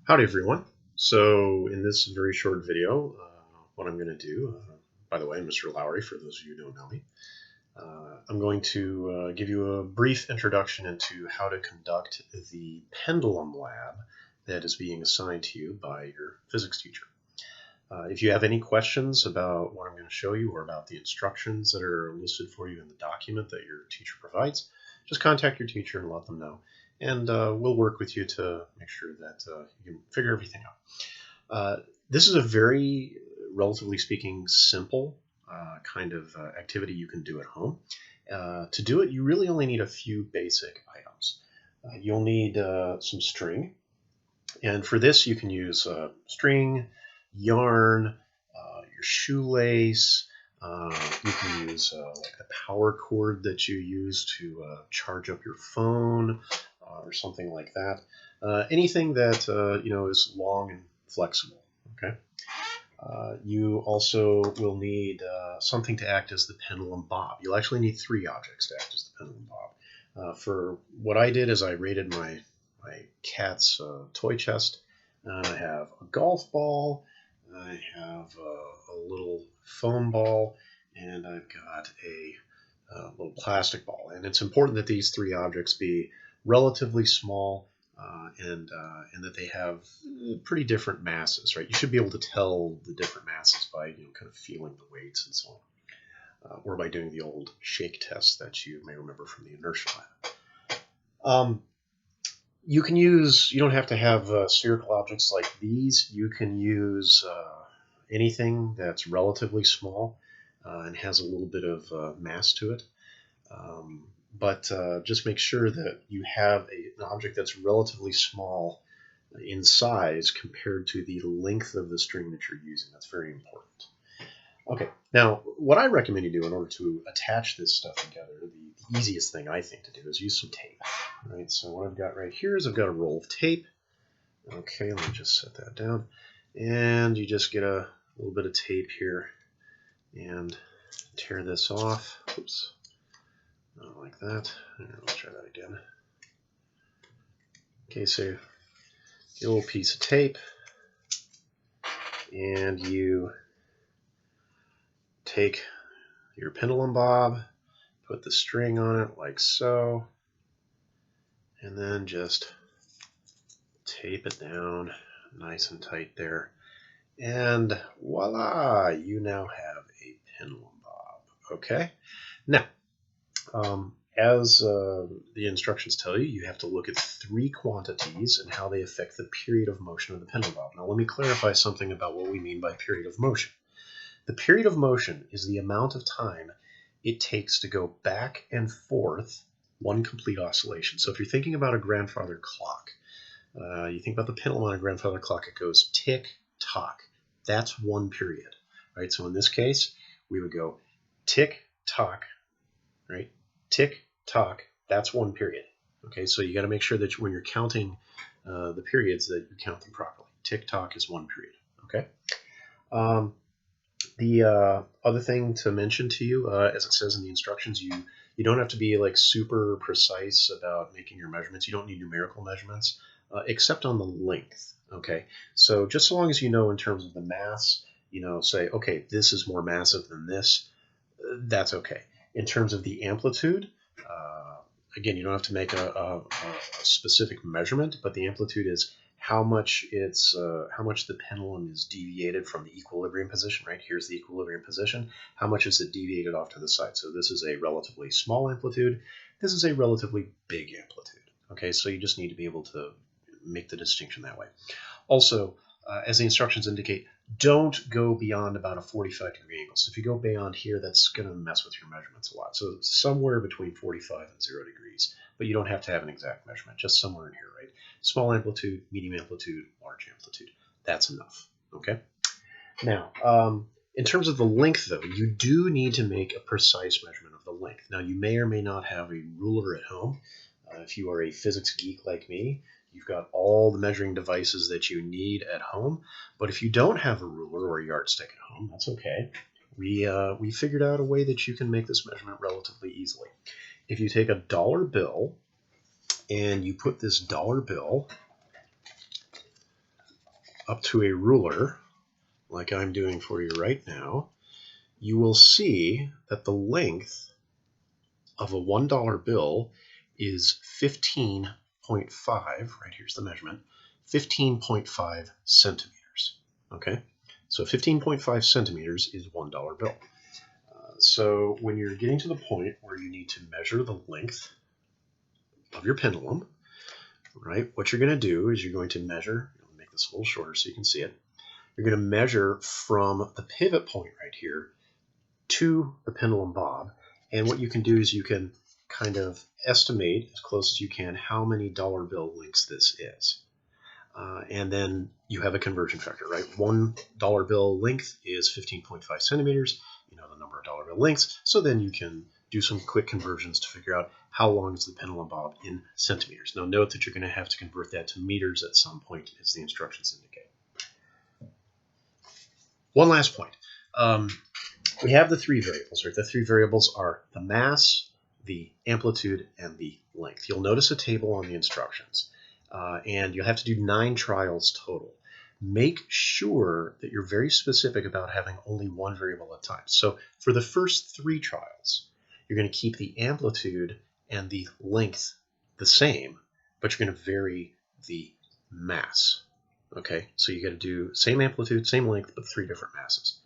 Howdy everyone. So in this very short video, what I'm going to do, by the way, I'm Mr. Lowry for those of you who don't know me, I'm going to give you a brief introduction into how to conduct the Pendulum Lab that is being assigned to you by your physics teacher. If you have any questions about what I'm going to show you or about the instructions that are listed for you in the document that your teacher provides, just contact your teacher and let them know. And we'll work with you to make sure that you can figure everything out. This is a very, relatively speaking, simple kind of activity you can do at home. To do it, you really only need a few basic items. You'll need some string. And for this, you can use string, yarn, your shoelace. You can use like the power cord that you use to charge up your phone or something like that. Anything that is long and flexible. Okay. You also will need something to act as the pendulum bob. You'll actually need three objects to act as the pendulum bob. For what I did is I raided my cat's toy chest. I have a golf ball, I have a little foam ball, and I've got a little plastic ball. And it's important that these three objects be relatively small and that they have pretty different masses, right? You should be able to tell the different masses by kind of feeling the weights and so on, or by doing the old shake test that you may remember from the inertia lab. You can use, you don't have to have spherical objects like these. You can use anything that's relatively small and has a little bit of mass to it. But just make sure that you have an object that's relatively small in size compared to the length of the string that you're using. That's very important. Okay, now what I recommend you do in order to attach this stuff together, the easiest thing I think to do is use some tape. All right, so what I've got right here is I've got a roll of tape. Okay, let me just set that down. And you just get a little bit of tape here and tear this off. Oops, not like that. Let's try that again. Okay, so get a little piece of tape and you take your pendulum bob, put the string on it like so, and then just tape it down nice and tight there. And voila, you now have a pendulum bob. Okay? Now, as the instructions tell you, you have to look at three quantities and how they affect the period of motion of the pendulum bob. Now, let me clarify something about what we mean by period of motion. The period of motion is the amount of time it takes to go back and forth one complete oscillation. So if you're thinking about a grandfather clock, you think about the pendulum on a grandfather clock, it goes tick, tock. That's one period, right? So in this case, we would go tick, tock, right? Tick, tock, that's one period. Okay, so you got to make sure that when you're counting the periods that you count them properly. Tick, tock is one period, okay? The other thing to mention to you, as it says in the instructions, you don't have to be like super precise about making your measurements. You don't need numerical measurements, except on the length. Okay, so just so long as you know in terms of the mass, say, okay, this is more massive than this, that's okay. In terms of the amplitude, again, you don't have to make a specific measurement, but the amplitude is how much the pendulum is deviated from the equilibrium position, right? Here's the equilibrium position. How much is it deviated off to the side? So this is a relatively small amplitude. This is a relatively big amplitude. Okay, so you just need to be able to make the distinction that way. Also, as the instructions indicate, don't go beyond about a 45-degree angle. So if you go beyond here, that's going to mess with your measurements a lot. So somewhere between 45 and 0 degrees, but you don't have to have an exact measurement, just somewhere in here, right? Small amplitude, medium amplitude, large amplitude. That's enough, okay? Now, in terms of the length, though, you do need to make a precise measurement of the length. Now, you may or may not have a ruler at home. If you are a physics geek like me, you've got all the measuring devices that you need at home. But if you don't have a ruler or a yardstick at home, that's okay. We figured out a way that you can make this measurement relatively easily. If you take a dollar bill and you put this dollar bill up to a ruler, like I'm doing for you right now, you will see that the length of a $1 bill is 15.5, right here's the measurement, 15.5 centimeters. Okay, so 15.5 centimeters is $1 bill. So when you're getting to the point where you need to measure the length of your pendulum, right, what you're going to do is you're going to measure, I'll make this a little shorter so you can see it, you're going to measure from the pivot point right here to the pendulum bob, and what you can do is you can kind of estimate as close as you can how many dollar bill lengths this is. And then you have a conversion factor, right? $1 bill length is 15.5 centimeters. You know the number of dollar bill lengths, so then you can do some quick conversions to figure out how long is the pendulum bob in centimeters. Now note that you're going to have to convert that to meters at some point, as the instructions indicate. One last point. We have the three variables, right? The three variables are the mass, the amplitude, and the length. You'll notice a table on the instructions, and you'll have to do 9 trials total. Make sure that you're very specific about having only one variable at a time. So for the first 3 trials, you're going to keep the amplitude and the length the same, but you're going to vary the mass. Okay, so you got to do same amplitude, same length, but 3 different masses.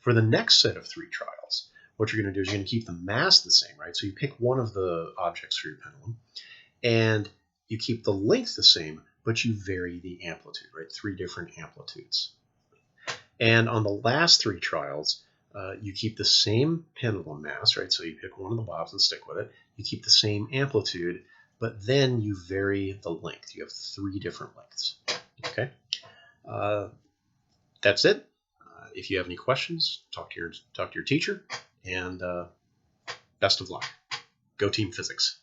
For the next set of 3 trials, what you're going to do is you're going to keep the mass the same, right? So you pick one of the objects for your pendulum, and you keep the length the same, but you vary the amplitude, right? 3 different amplitudes. And on the last 3 trials, you keep the same pendulum mass, right? So you pick one of the bobs and stick with it. You keep the same amplitude, but then you vary the length. You have 3 different lengths, okay? That's it. If you have any questions, talk to your teacher, and best of luck. Go Team Physics.